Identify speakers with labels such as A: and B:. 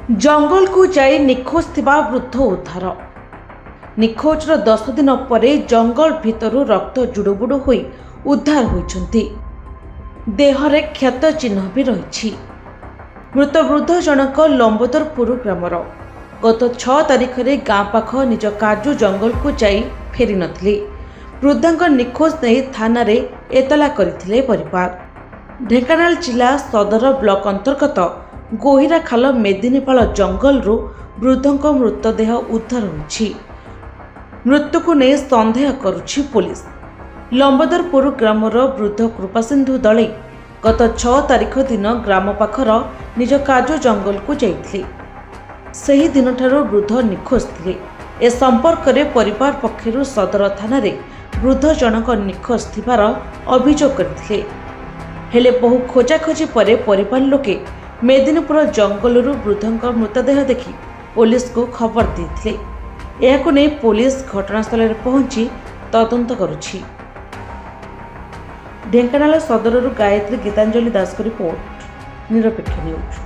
A: जंगल को जाई निखोज थिबा वृद्ध उद्धार। निखोजर 10 दिन पर जंगल भितरु रक्त जुड़ुबुड़ु होई उद्धार होइछन्ति। देहरे क्षत चिन्ह भी रही। मृत वृद्ध जनक लंबोदरपुर ग्रामर। गत 6 तारिख में गाँ पाख निज काजू जंगल को जाई फेरी नथिले। वृद्धांक निखोज नहीं थाना रे एतला करथिले परिवार। ढेंकानाल जिला सदर ब्लॉक अंतर्गत गोहिराखाल मेदिनीपाल जंगलरू वृद्धंक मृतदेह उद्धार होइछि। मृत्यु को नहीं सन्देह करुछि पुलिस। लंबोदरपुर ग्रामर वृद्ध कृपासिंधु दले गत 6 तारिख दिन ग्राम पाखर निज काजू जंगल को जाइथिले। सही दिन ठारू वृद्ध निखोज थिले। ए संपर्क में परिवार पक्षरु सदर थाना रे वृद्ध जनक निखोज थिबार अभियोग करथिले। हेले बहु खोजाखोजी पर परिवार लोके मेदिनीपुर जंगलरू वृद्धंक मृतदेह देखि पुलिस को खबर देथिले। एहाकु नै पुलिस घटनास्थल में पहुंची तदंत करुछि। ढेंकानाल सदररू गायत्री गीतांजलि दास को रिपोर्ट, निरपेक्ष न्यूज।